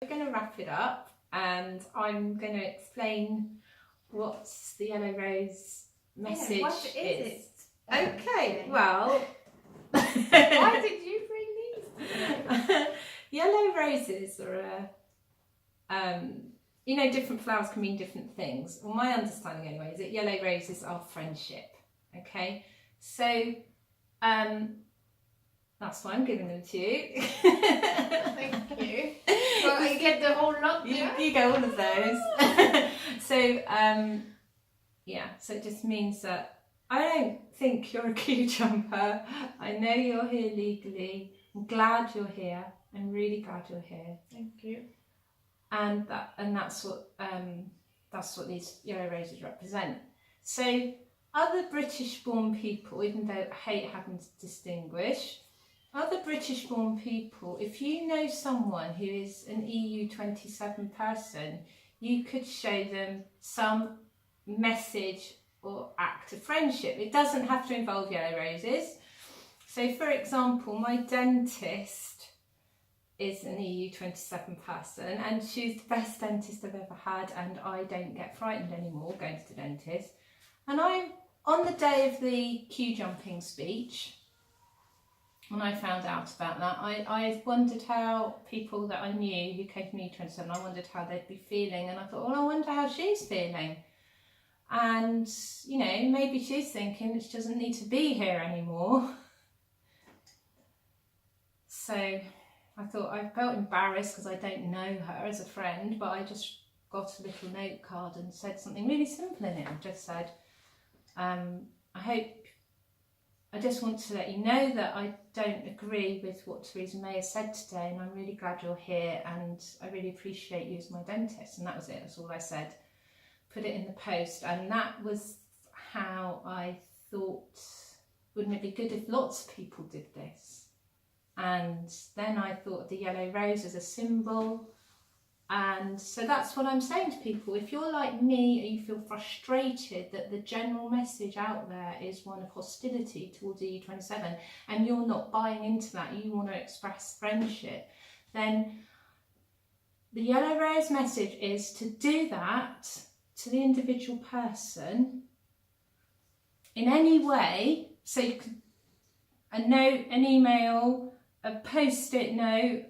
We're going to wrap it up and I'm going to explain what the Yellow Rose message what is it? Okay, well... Why did you bring these? Yellow roses are you know, different flowers can mean different things. Well, my understanding anyway is that yellow roses are friendship. Okay, so that's why I'm giving them to you. Thank you. Well, I get the whole lot. You get all of those. So yeah, so it just means that I don't think you're a queue jumper. I know you're here legally. I'm glad you're here. I'm really glad you're here. Thank you. And that's what these yellow roses represent. So other British-born people, even though I hate having to distinguish, other British-born people, if you know someone who is an EU27 person, you could show them some message or act of friendship. It doesn't have to involve yellow roses. So for example, my dentist is an EU27 person and she's the best dentist I've ever had, and I don't get frightened anymore going to the dentist. And I'm on the day of the queue jumping speech, when I found out about that, I wondered how people that I knew who came from EU27, I wondered how they'd be feeling, and I thought, well, I wonder how she's feeling. And, you know, maybe she's thinking she doesn't need to be here anymore. So I thought, I felt embarrassed because I don't know her as a friend, but I just got a little note card and said something really simple in it. I just said, I just want to let you know that I don't agree with what Theresa May has said today, and I'm really glad you're here and I really appreciate you as my dentist. And that was it, that's all I said. Put it in the post, and that was how I thought, wouldn't it be good if lots of people did this? And then I thought of the yellow rose as a symbol, and so that's what I'm saying to people. If you're like me and you feel frustrated that the general message out there is one of hostility towards EU27 and you're not buying into that, you want to express friendship, then the yellow rose message is to do that to the individual person in any way. So you could, a note, an email, a post-it note,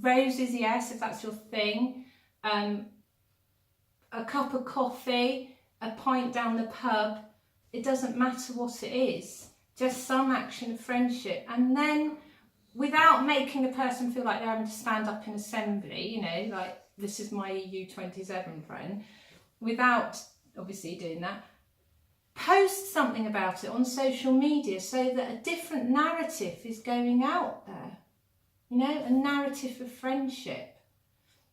roses, yes, if that's your thing, a cup of coffee, a pint down the pub, it doesn't matter what it is, just some action of friendship. And then without making a person feel like they're having to stand up in assembly, you know, like this is my EU27 friend, without obviously doing that, post something about it on social media so that a different narrative is going out there. You know, a narrative of friendship.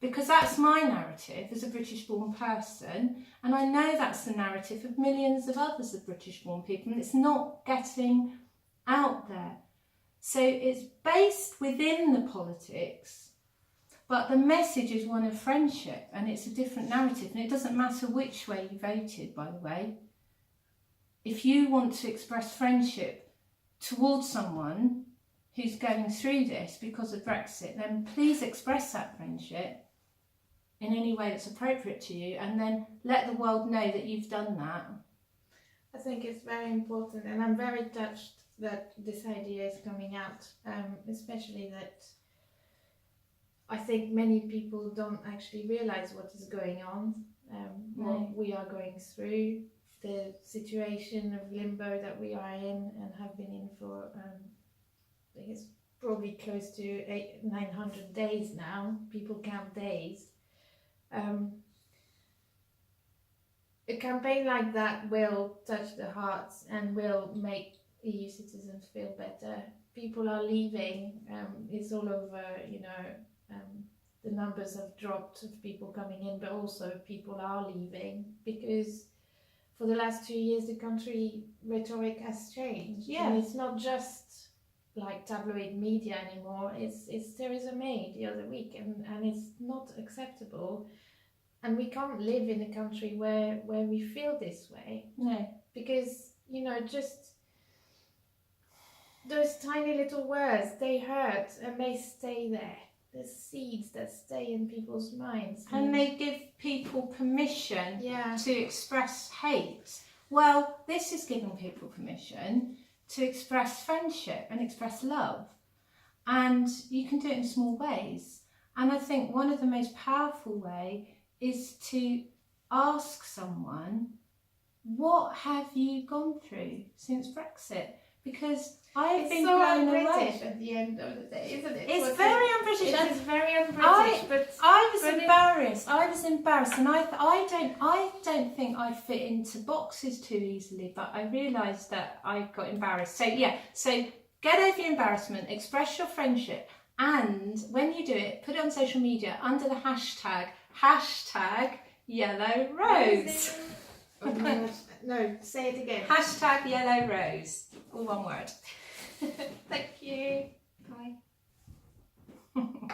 Because that's my narrative as a British-born person, and I know that's the narrative of millions of others of British-born people, and it's not getting out there. So it's based within the politics, but the message is one of friendship, and it's a different narrative, and it doesn't matter which way you voted, by the way. If you want to express friendship towards someone who's going through this because of Brexit, then please express that friendship in any way that's appropriate to you, and then let the world know that you've done that. I think it's very important, and I'm very touched that this idea is coming out, especially that I think many people don't actually realise what is going on, what we are going through, the situation of limbo that we are in and have been in for I think it's probably close to 900 days now. People count days. A campaign like that will touch the hearts and will make EU citizens feel better. People are leaving. It's all over, you know, the numbers have dropped of people coming in, but also people are leaving because for the last 2 years the country rhetoric has changed. Yeah. And it's not just like tabloid media anymore. It's Theresa May the other week, and it's not acceptable, and we can't live in a country where we feel this way. No. Because, you know, just those tiny little words, they hurt and they stay there. the seeds that stay in people's minds. And they give people permission yeah. to express hate. Well, this is giving people permission to express friendship and express love. And you can do it in small ways. And I think one of the most powerful way is to ask someone, what have you gone through since Brexit? Because I've been so blown un-British away. at the end of the day, isn't it? It's very un-British. It is very un-British, but I was but embarrassed. I was embarrassed, and I don't think I fit into boxes too easily. But I realised that I got embarrassed. So yeah, so get over your embarrassment, express your friendship, and when you do it, put it on social media under the hashtag Yellow Rose. Oh my gosh. No, say it again. Hashtag Yellow Rose. All one word. Thank you. Bye.